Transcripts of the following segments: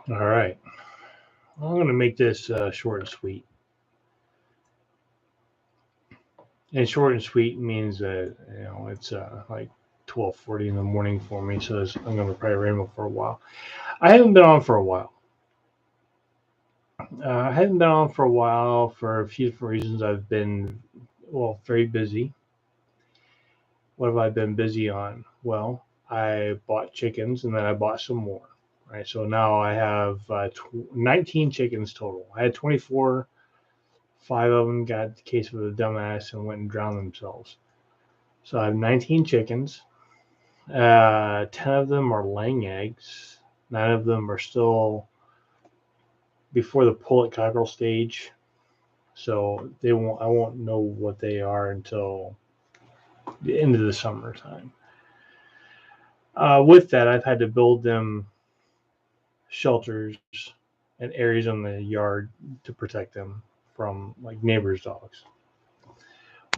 All right. I'm going to make this short and sweet. And short and sweet means that it's like 12:40 in the morning for me, so I'm going to probably ramble for a while. I haven't been on for a while. I haven't been on for a while for a few different reasons. I've been very busy. What have I been busy on? Well, I bought chickens and then I bought some more. Right, so now I have 19 chickens total. I had 24. Five of them got the case of the dumbass and went and drowned themselves. So I have 19 chickens. 10 of them are laying eggs. 9 of them are still before the pullet cockerel stage. So I won't know what they are until the end of the summertime. With that, I've had to build them shelters and areas on the yard to protect them from like neighbors' dogs.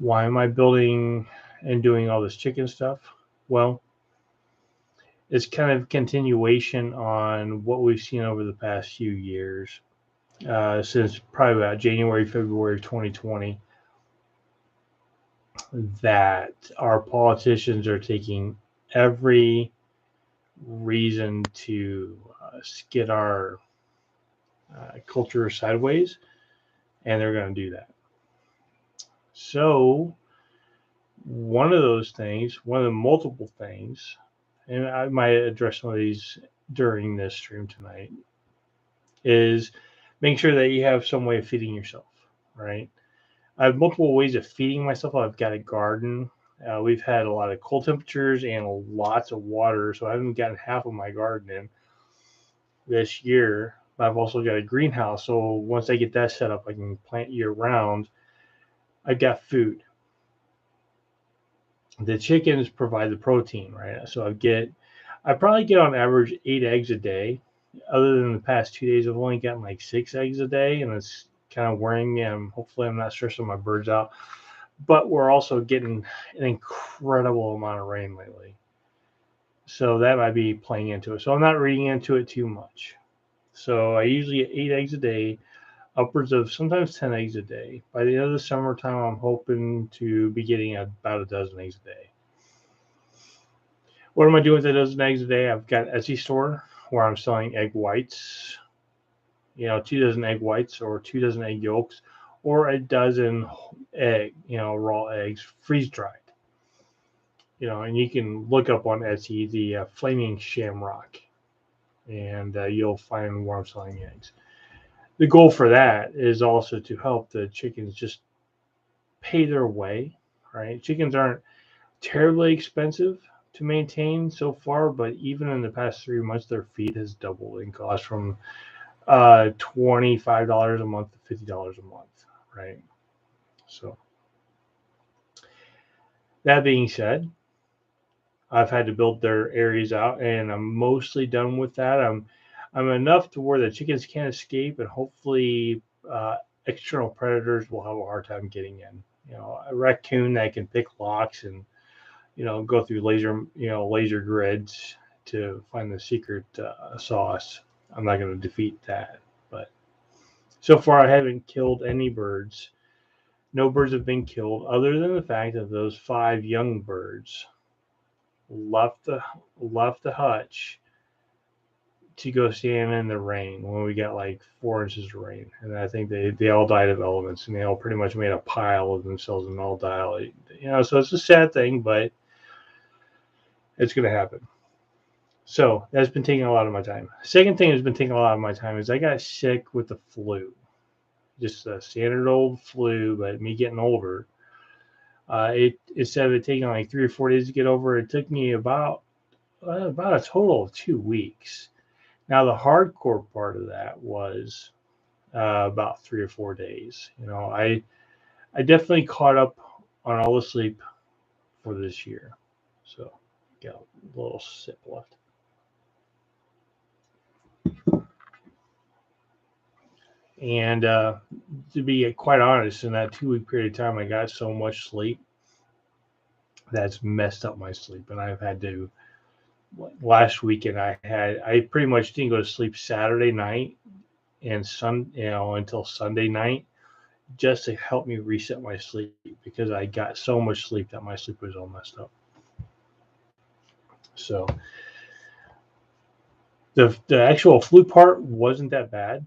Why am I building and doing all this chicken stuff? Well, it's kind of continuation on what we've seen over the past few years, since probably about January, February of 2020, that our politicians are taking every reason to skid our culture sideways, and they're going to do that. So, one of the multiple things, and I might address some of these during this stream tonight, is making sure that you have some way of feeding yourself, right? I have multiple ways of feeding myself. I've got a garden. We've had a lot of cold temperatures and lots of water, so I haven't gotten half of my garden in this year. But I've also got a greenhouse, so once I get that set up, I can plant year round. I've got food. The chickens provide the protein, right? So I probably get on average 8 eggs a day. Other than the past 2 days, I've only gotten like 6 eggs a day, and it's kind of wearing me. Hopefully I'm not stressing my birds out. But we're also getting an incredible amount of rain lately, so that might be playing into it. So I'm not reading into it too much. So I usually get 8 eggs a day, upwards of sometimes 10 eggs a day. By the end of the summertime, I'm hoping to be getting about a dozen eggs a day. What am I doing with a dozen eggs a day? I've got an Etsy store where I'm selling egg whites, 2 dozen egg whites or 2 dozen egg yolks, or a dozen raw eggs freeze dried. And you can look up on Etsy the flaming shamrock, and you'll find where I'm selling eggs. The goal for that is also to help the chickens just pay their way, right? Chickens aren't terribly expensive to maintain so far, but even in the past 3 months, their feed has doubled in cost from $25 a month to $50 a month, right? So that being said, I've had to build their areas out, and I'm mostly done with that. I'm enough to where the chickens can't escape, and hopefully external predators will have a hard time getting in. A raccoon that can pick locks and go through laser grids to find the secret sauce. I'm not going to defeat that, but so far I haven't killed any birds. No birds have been killed, other than the fact that those 5 young birds left the hutch to go stand in the rain when we got like 4 inches of rain, and I think they all died of elements, and they all pretty much made a pile of themselves and all died. So it's a sad thing, but it's going to happen. So that's been taking a lot of my time. Second thing that's been taking a lot of my time is I got sick with the flu, just a standard old flu, but me getting older. It instead of it taking like 3 or 4 days to get over, it took me about a total of 2 weeks. Now the hardcore part of that was about 3 or 4 days. I definitely caught up on all the sleep for this year, so got a little sip left. And to be quite honest, in that 2 week period of time, I got so much sleep that's messed up my sleep, and I've had to last weekend I pretty much didn't go to sleep Saturday night and until Sunday night, just to help me reset my sleep, because I got so much sleep that my sleep was all messed up. So the actual flu part wasn't that bad.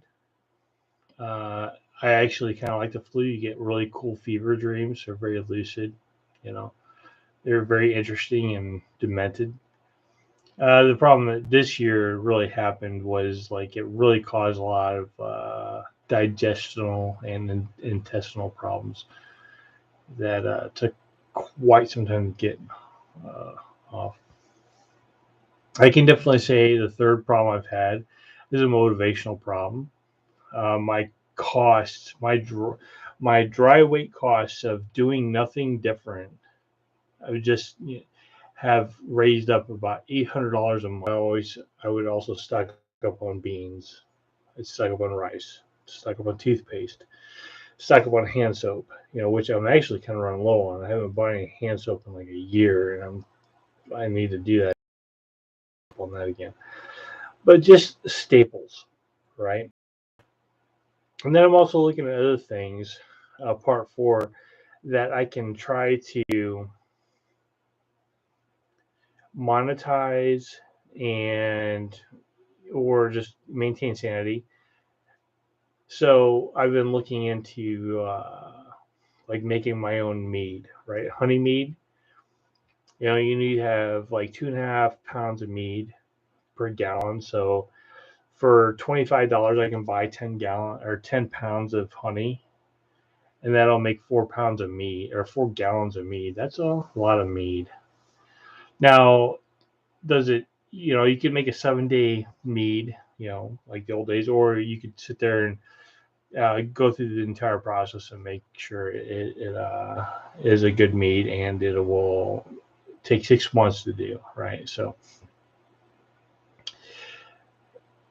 Uh, I actually kind of like the flu. You get really cool fever dreams. They're very lucid. You know, they're very interesting and demented. The problem that this year really happened was like it really caused a lot of digestional and intestinal problems that took quite some time to get uh, off. I can definitely say the third problem I've had is a motivational problem. My costs, my dry weight costs of doing nothing different, I would just have raised up about $800 a month. I would also stock up on beans, I'd stock up on rice, stock up on toothpaste, stock up on hand soap. Which I'm actually kind of running low on. I haven't bought any hand soap in like a year, and I need to do that on that again. But just staples, right? And then I'm also looking at other things, part four, that I can try to monetize and or just maintain sanity. So I've been looking into like making my own mead, right? Honey mead. You need to have like 2.5 pounds of mead per gallon. So for $25, I can buy 10 pounds of honey, and that'll make 4 pounds of mead or 4 gallons of mead. That's a lot of mead. Now, does it? You could make a 7-day mead, like the old days, or you could sit there and go through the entire process and make sure it is a good mead, and it will take 6 months to do, right? So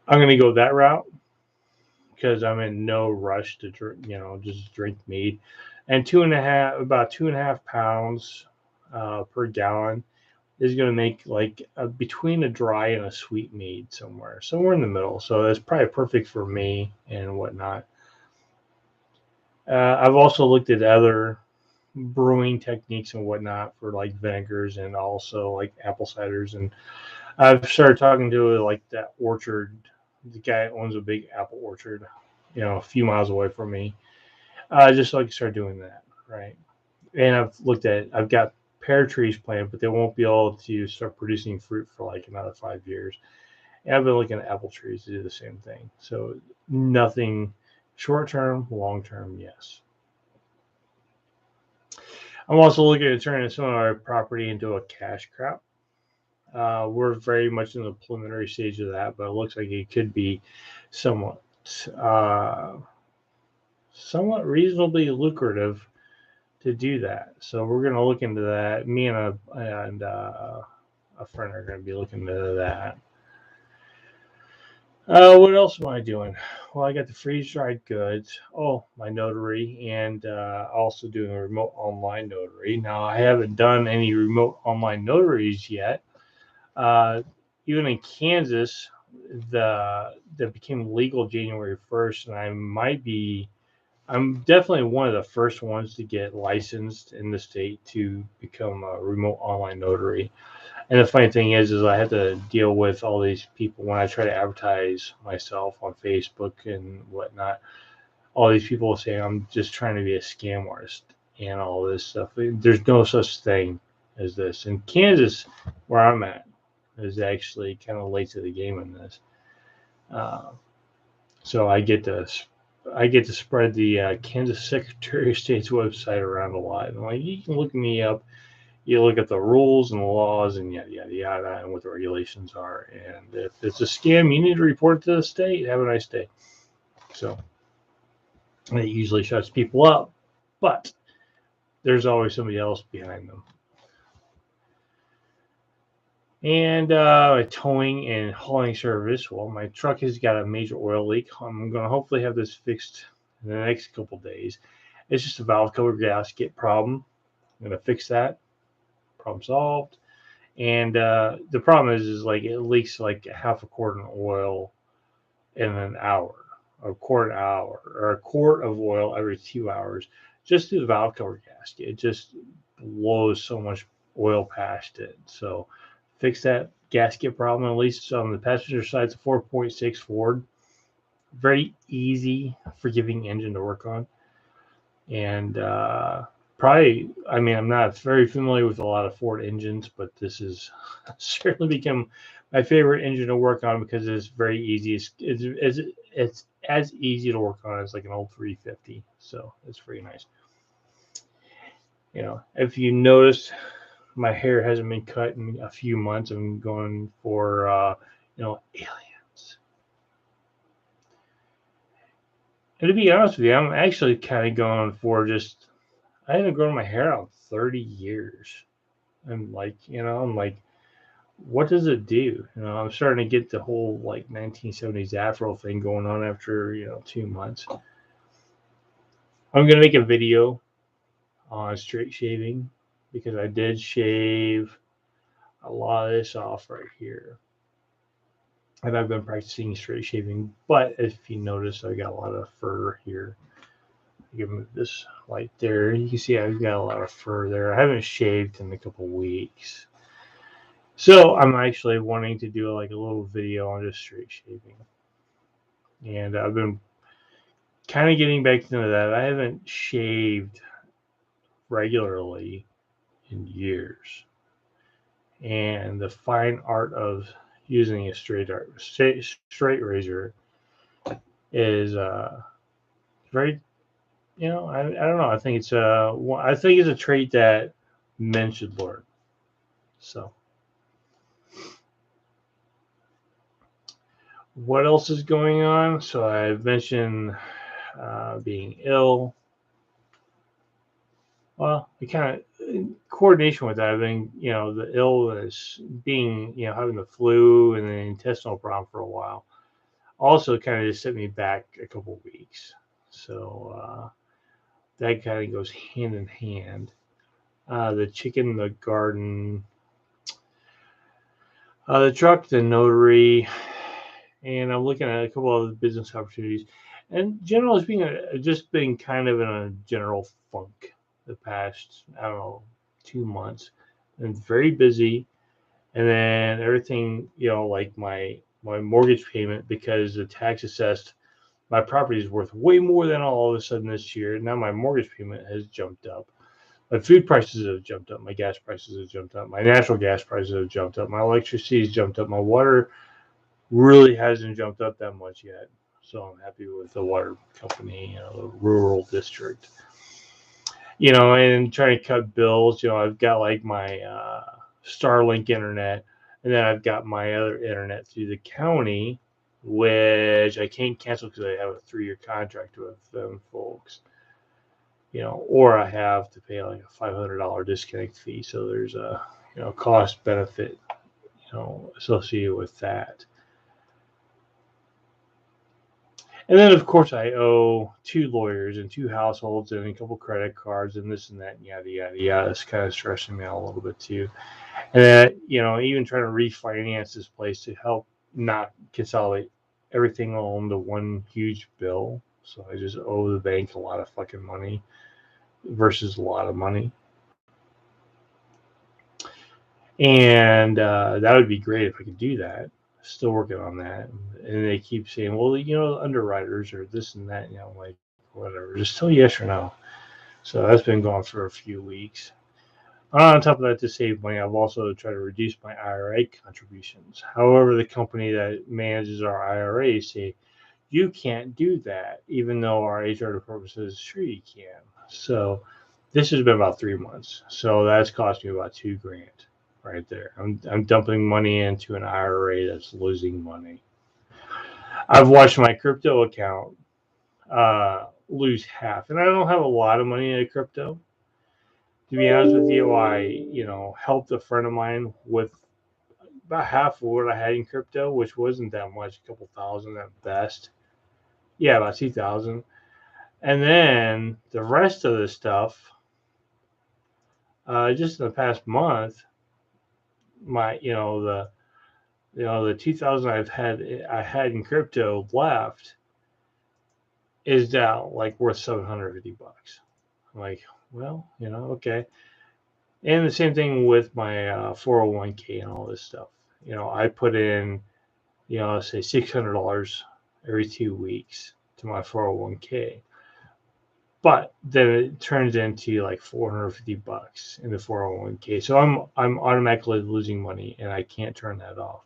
I'm going to go that route because I'm in no rush to drink, just drink mead. And about 2.5 pounds per gallon is going to make like between a dry and a sweet mead, somewhere in the middle. So that's probably perfect for me and whatnot. I've also looked at other brewing techniques and whatnot for like vinegars and also like apple ciders. And I've started talking to like that orchard. The guy owns a big apple orchard, a few miles away from me. Just so I can start doing that, right? And I've got pear trees planted, but they won't be able to start producing fruit for like another 5 years. And I've been looking at apple trees to do the same thing. So nothing short term, long term, yes. I'm also looking at turning some of our property into a cash crop. We're very much in the preliminary stage of that, but it looks like it could be somewhat, uh, somewhat reasonably lucrative to do that. So we're going to look into that. Me and a friend are going to be looking into that. What else am I doing? Well, I got the freeze dried goods. Oh, my notary, and also doing a remote online notary. Now, I haven't done any remote online notaries yet. Uh, Even in Kansas, that became legal January 1st, and I'm definitely one of the first ones to get licensed in the state to become a remote online notary. And the funny thing is I have to deal with all these people when I try to advertise myself on Facebook and whatnot. All these people saying I'm just trying to be a scam artist and all this stuff. There's no such thing as this. In Kansas, where I'm at, is actually kind of late to the game in this. Uh, so I get to spread the Kansas Secretary of State's website around a lot. And like, you can look me up. You look at the rules and the laws and yada yada yada and what the regulations are. And if it's a scam, you need to report it to the state. Have a nice day. So it usually shuts people up, but there's always somebody else behind them. And towing and hauling service. Well, my truck has got a major oil leak. I'm going to hopefully have this fixed in the next couple days. It's just a valve cover gasket problem. I'm going to fix that. Problem solved. And the problem is like it leaks like half a quart of oil in an hour, a quart an hour, or a quart of oil every 2 hours, just through the valve cover gasket. It just blows so much oil past it. So fix that gasket problem. At least on the passenger side, it's a 4.6 Ford. Very easy, forgiving engine to work on. And probably, I mean, I'm not very familiar with a lot of Ford engines, but this has certainly become my favorite engine to work on because it's very easy. It's as easy to work on as like an old 350. So it's very nice. If you notice, my hair hasn't been cut in a few months. I'm going for, aliens. And to be honest with you, I'm actually kind of going for just, I haven't grown my hair out 30 years. I'm like, what does it do? I'm starting to get the whole like 1970s Afro thing going on after, 2 months. I'm going to make a video on straight shaving because I did shave a lot of this off right here. And I've been practicing straight shaving, but if you notice, I got a lot of fur here. You can move this light there. You can see I've got a lot of fur there. I haven't shaved in a couple weeks. So I'm actually wanting to do like a little video on just straight shaving. And I've been kind of getting back into that. I haven't shaved regularly in years. And the fine art of using a straight razor is very, I don't know. I think it's a trait that men should learn. So what else is going on? So I've mentioned being ill. Well, we kind of in coordination with that, I've been, the illness, being, having the flu and the intestinal problem for a while, also kind of just set me back a couple weeks. So that kind of goes hand in hand. The chicken, the garden, the truck, the notary, and I'm looking at a couple of business opportunities. And general is just being kind of in a general funk the past, I don't know, 2 months. And very busy. And then everything, like my mortgage payment, because the tax assessed my property is worth way more than all of a sudden this year. Now my mortgage payment has jumped up. My food prices have jumped up. My gas prices have jumped up. My natural gas prices have jumped up. My electricity has jumped up. My water really hasn't jumped up that much yet. So I'm happy with the water company, the rural district. And trying to cut bills. I've got like my Starlink internet, and then I've got my other internet through the county, which I can't cancel because I have a 3-year contract with them folks. Or I have to pay like a $500 disconnect fee. So there's a cost benefit associated with that. And then, of course, I owe 2 lawyers and 2 households and a couple credit cards and this and that and yada, yada, yada. It's kind of stressing me out a little bit, too. And then, even trying to refinance this place to help not consolidate everything onto one huge bill. So I just owe the bank a lot of fucking money versus a lot of money. And that would be great if I could do that. Still working on that. And they keep saying, well, underwriters or this and that, like whatever. Just tell yes or no. So that's been going for a few weeks. On top of that, to save money, I've also tried to reduce my IRA contributions. However, the company that manages our IRA say, you can't do that, even though our HR department says, sure you can. So this has been about 3 months. So that's cost me about $2,000 right there. I'm dumping money into an IRA that's losing money. I've watched my crypto account lose half, and I don't have a lot of money in crypto. To be honest with you, I helped a friend of mine with about half of what I had in crypto, which wasn't that much, a couple thousand at best. Yeah, about 2,000. And then the rest of the stuff, just in the past month, my, the 2000 I had in crypto left is now like worth $750. I'm like, well, okay. And the same thing with my 401k and all this stuff. I put in, say $600 every 2 weeks to my 401k. But then it turns into like $450 in the 401k. So I'm automatically losing money and I can't turn that off.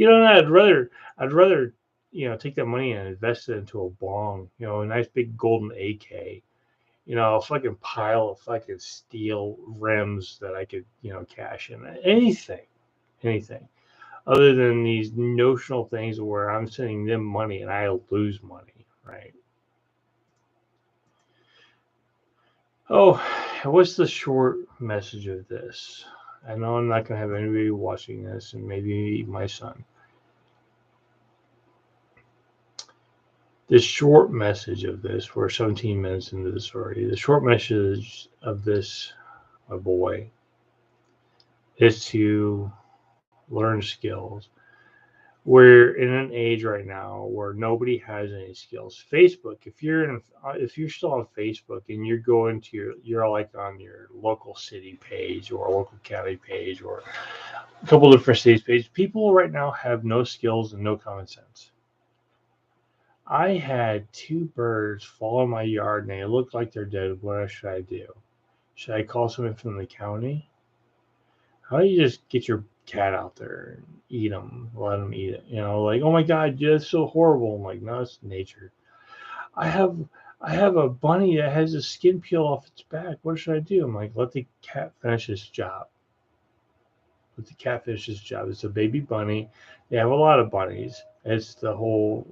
I'd rather take that money and invest it into a bong, a nice big golden AK, a fucking pile of fucking steel rims that I could, cash in. Anything other than these notional things where I'm sending them money and I lose money, right? Oh, what's the short message of this? I know I'm not going to have anybody watching this, and maybe my son. The short message of this, we're 17 minutes into the story. The short message of this, my boy, is to learn skills. We're in an age right now where nobody has any skills. Facebook, if you're still on Facebook and you're going to you're like on your local city page or local county page or a couple of different states page, people right now have no skills and no common sense. I had two birds fall in my yard and they look like they're dead. What should I do? Should I call someone from the county? How do you just get your cat out there and eat them, let them eat it? Like, oh my God, yeah, it's so horrible. I'm like, no, it's nature. I have I have a bunny that has a skin peel off its back. What should I do? I'm like, let the cat finish its job. Let the cat finish its job. It's a baby bunny. They have a lot of bunnies. It's the whole,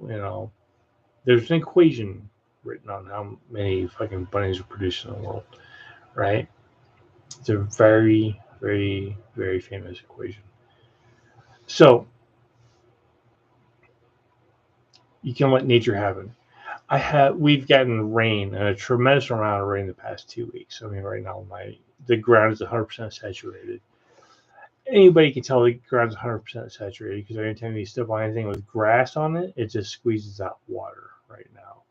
there's an equation written on how many fucking bunnies are produced in the world, right? It's a very, very, very famous equation. So you can let nature happen. We've gotten rain and a tremendous amount of rain the past 2 weeks. I mean, right now the ground is 100% saturated. Anybody can tell the ground's 100% saturated because anytime you step on anything with grass on it, it just squeezes out water right now.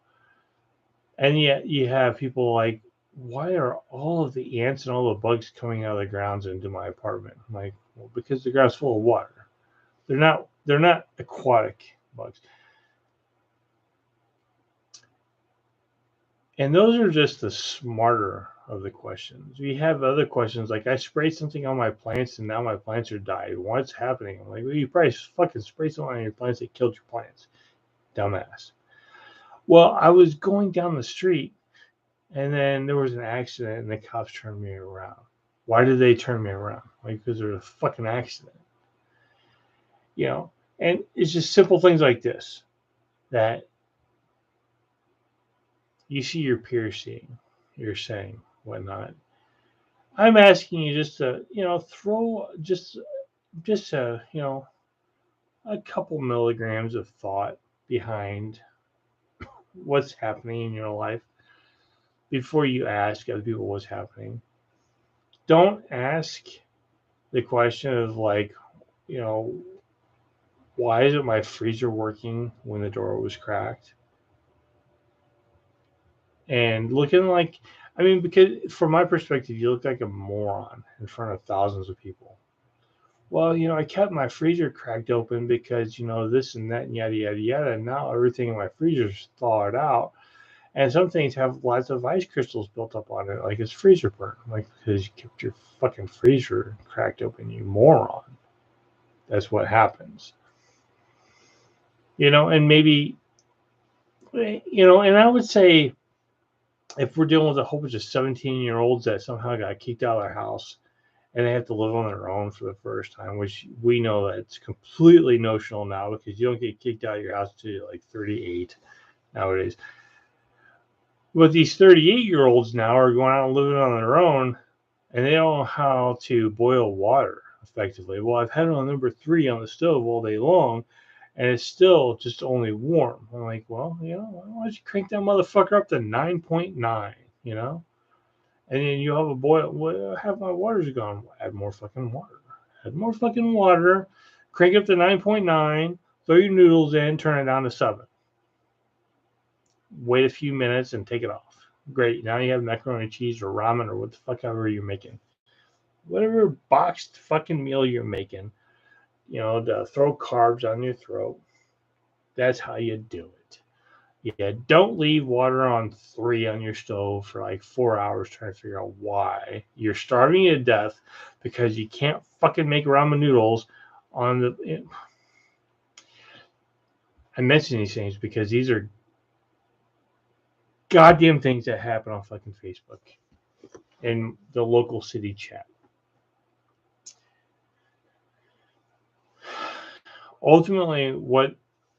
And yet you have people like, why are all of the ants and all the bugs coming out of the grounds into my apartment? I'm like, well, because the ground's full of water. They're not aquatic bugs. And those are just the smarter of the questions. We have other questions like, I sprayed something on my plants and now my plants are dying. What's happening? I'm like, well, you probably fucking sprayed something on your plants that killed your plants. Dumbass. Well, I was going down the street and then there was an accident and the cops turned me around. Why did they turn me around? Like, because there was a fucking accident. And it's just simple things like this that you see your peers seeing, you're saying, whatnot. I'm asking you just to, throw just a couple milligrams of thought behind what's happening in your life before you ask other people what's happening. Don't ask the question of like, why isn't my freezer working when the door was cracked? And looking like, I mean, because from my perspective, you look like a moron in front of thousands of people. Well, I kept my freezer cracked open because, this and that and yada, yada, yada. And now everything in my freezer's thawed out. And some things have lots of ice crystals built up on it, like it's freezer burn. Like, because you kept your fucking freezer cracked open, you moron. That's what happens. And maybe, and I would say if we're dealing with a whole bunch of 17-year-olds that somehow got kicked out of their house and they have to live on their own for the first time, which we know that it's completely notional now because you don't get kicked out of your house until you're like 38 nowadays. But these 38-year-olds now are going out and living on their own and they don't know how to boil water effectively. Well, I've had it on number 3 on the stove all day long and it's still just only warm. I'm like, well, why don't you crank that motherfucker up to 9.9, And then you have a boil. Well, half my water's gone. Add more fucking water. Add more fucking water, crank up to 9.9, throw your noodles in, turn it down to 7. Wait a few minutes and take it off. Great. Now you have macaroni and cheese or ramen or what the fuck ever you're making. Whatever boxed fucking meal you're making, to throw carbs on your throat. That's how you do it. Yeah, don't leave water on 3 on your stove for like 4 hours trying to figure out why. You're starving to death because you can't fucking make ramen noodles on the. I mention these things because these are goddamn things that happen on fucking Facebook and the local city chat. Ultimately, what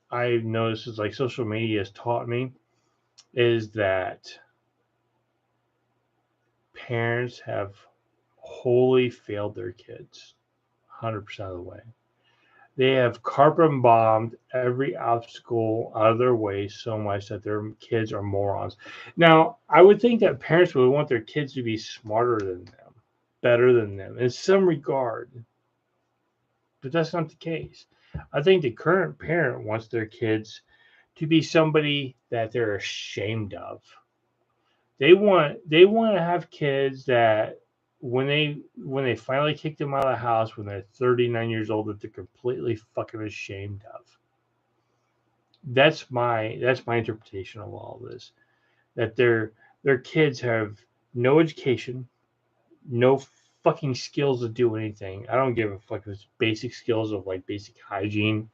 I've noticed is like social media has taught me is that parents have wholly failed their kids 100% of the way. They have carbon bombed every obstacle out of their way so much that their kids are morons. Now, I would think that parents would want their kids to be smarter than them, better than them in some regard, but that's not the case. I think the current parent wants their kids to be somebody that they're ashamed of. They want to have kids that when they finally kick them out of the house when they're 39 years old that they're completely fucking ashamed of. That's my interpretation of all of this. That their kids have no education, no fucking skills to do anything. I don't give a fuck. It's basic skills of like basic hygiene,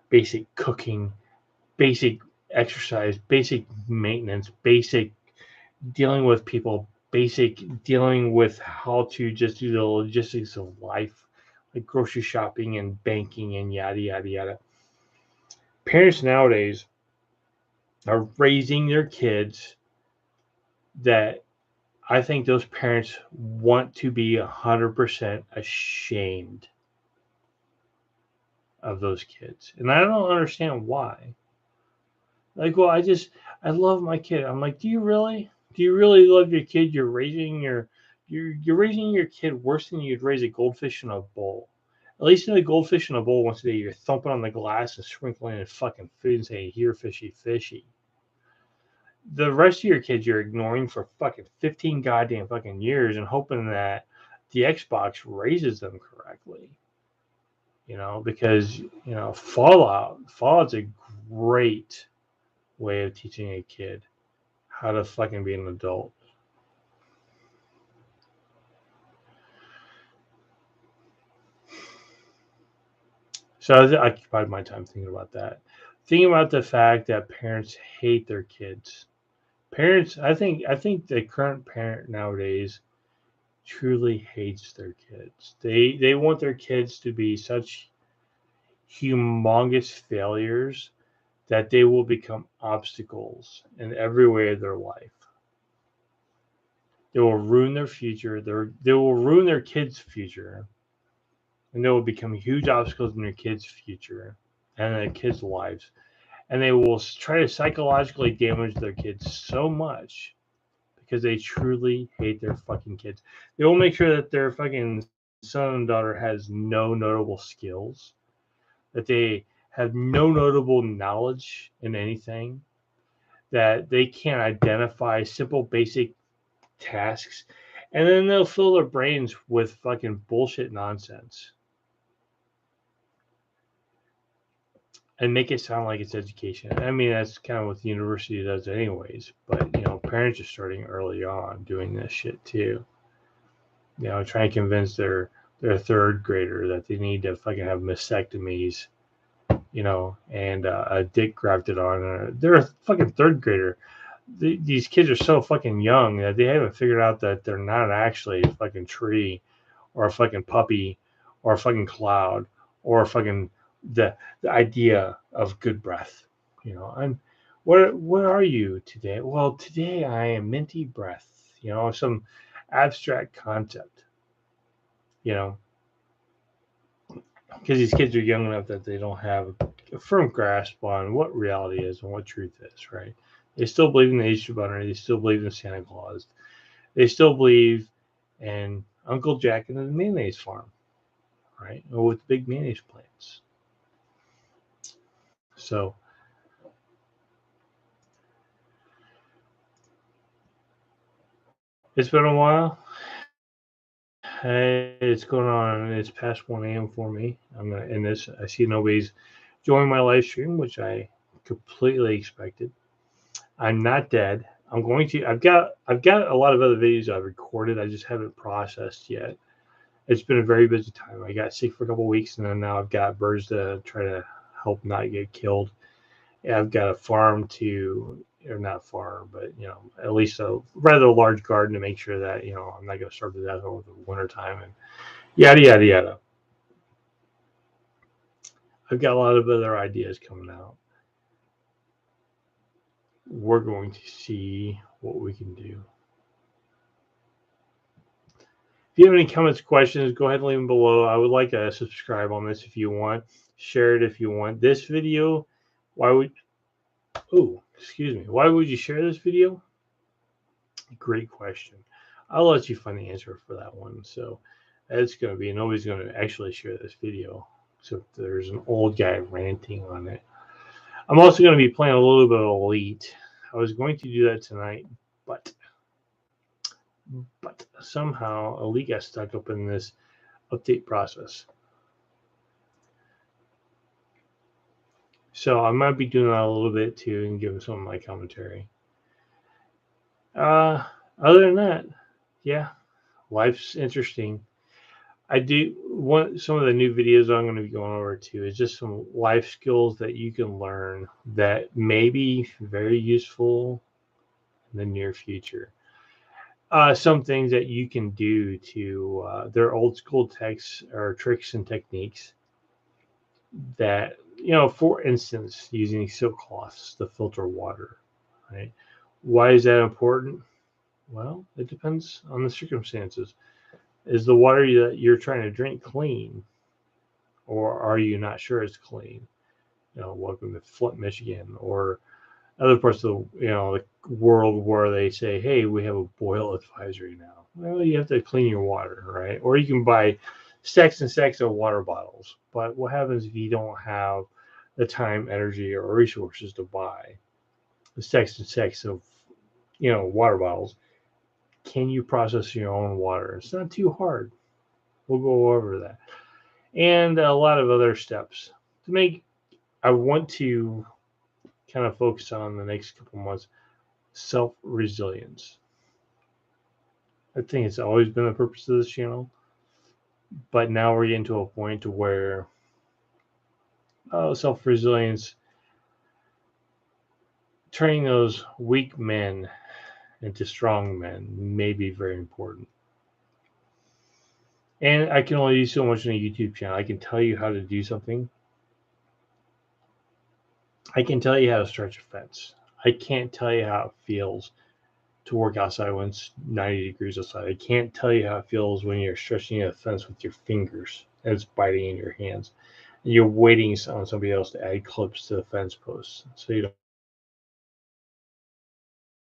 basic cooking, basic exercise, basic maintenance, basic dealing with people, basic dealing with how to just do the logistics of life, like grocery shopping and banking and yada, yada, yada. Parents nowadays are raising their kids that I think those parents want to be 100% ashamed of those kids. And I don't understand why. Like, well, I love my kid. I'm like, do you really? Do you really love your kid? You're raising your kid worse than you'd raise a goldfish in a bowl. At least in a goldfish in a bowl once a day, you're thumping on the glass and sprinkling in fucking food and saying, here, fishy, fishy. The rest of your kids you're ignoring for fucking 15 goddamn fucking years and hoping that the Xbox raises them correctly. Because, Fallout's a great way of teaching a kid how to fucking be an adult. So I occupied my time thinking about that. Thinking about the fact that parents hate their kids. Parents, I think the current parent nowadays truly hates their kids. They want their kids to be such humongous failures that they will become obstacles in every way of their life. They will ruin their future. They will ruin their kids' future. And they will become huge obstacles in their kids' future and their kids' lives. And they will try to psychologically damage their kids so much because they truly hate their fucking kids. They will make sure that their fucking son and daughter has no notable skills, that they have no notable knowledge in anything, that they can't identify simple basic tasks, and then they'll fill their brains with fucking bullshit nonsense and make it sound like it's education. I mean, that's kind of what the university does anyways, but parents are starting early on doing this shit too. Trying to convince their third grader that they need to fucking have mastectomies, and a dick grafted on. They're a fucking third grader. These kids are so fucking young that they haven't figured out that they're not actually a fucking tree or a fucking puppy or a fucking cloud or a fucking the idea of good breath. What are you today? Well, today I am minty breath. Some abstract concept. Because these kids are young enough that they don't have a firm grasp on what reality is and what truth is, right? They still believe in the Easter Bunny. They still believe in Santa Claus. They still believe in Uncle Jack and the Mayonnaise Farm. right? Or with big mayonnaise plants. So it's been a while. Hey, it's going on. It's past 1 a.m. for me. I'm gonna end this. I see nobody's joining my live stream, which I completely expected. I'm not dead. I'm going to. I've got a lot of other videos I've recorded. I just haven't processed yet. It's been a very busy time. I got sick for a couple of weeks, and then now I've got birds to try to help not get killed. I've got a farm to, or not farm, but at least a rather large garden to make sure that I'm not going to starve to death over the winter time and yada yada yada. I've got a lot of other ideas coming out. We're going to see what we can do. If you have any comments, questions, go ahead and leave them below. I would like to subscribe on this if you want. Share it if you want. This video, why would you share this video? Great question. I'll let you find the answer for that one. So it's going to be, nobody's going to actually share this video. So there's an old guy ranting on it. I'm also going to be playing a little bit of Elite. I was going to do that tonight, but somehow Elite got stuck up in this update process. So I might be doing that a little bit too and giving some of my commentary. Other than that, yeah, life's interesting. I do want some of the new videos I'm going to be going over to is just some life skills that you can learn that may be very useful in the near future. Some things that you can do to their old school texts or tricks and techniques that, for instance, using silk cloths to filter water, right? Why is that important? Well, it depends on the circumstances. Is the water that you're trying to drink clean, or are you not sure it's clean? Welcome to Flint, Michigan, or other parts of the world where they say, "Hey, we have a boil advisory now." Well, you have to clean your water, right? Or you can buy stacks and stacks of water bottles. But what happens if you don't have the time, energy, or resources to buy the stacks and stacks of water bottles? Can you process your own water? It's not too hard. We'll go over that. And a lot of other steps to make. I want to kind of focus on the next couple months self-resilience. I think it's always been the purpose of this channel, but now we're getting to a point to where self-resilience, turning those weak men into strong men, may be very important. And I can only do so much on a YouTube channel. I can tell you how to do something. I can tell you how to stretch a fence. I can't tell you how it feels to work outside when it's 90 degrees outside. I can't tell you how it feels when you're stretching a fence with your fingers and it's biting in your hands. And you're waiting on somebody else to add clips to the fence posts so you don't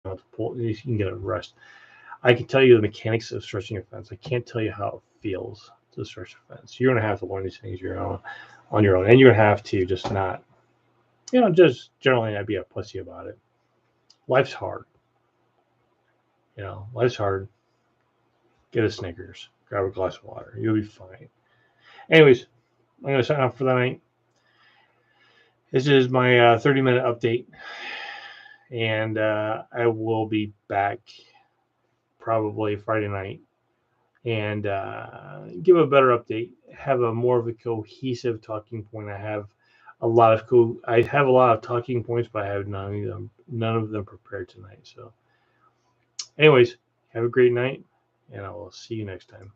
have to pull. You can get a rest. I can tell you the mechanics of stretching a fence. I can't tell you how it feels to stretch a fence. You're going to have to learn these things on your own. And you're going to have to just not, just generally not be a pussy about it. Life's hard. Life's hard. Get a Snickers. Grab a glass of water. You'll be fine. Anyways, I'm going to sign off for the night. This is my 30-minute update. And I will be back probably Friday night and give a better update. Have a more of a cohesive talking point. I have a lot of talking points, but I have none of them prepared tonight. So anyways, have a great night, and I will see you next time.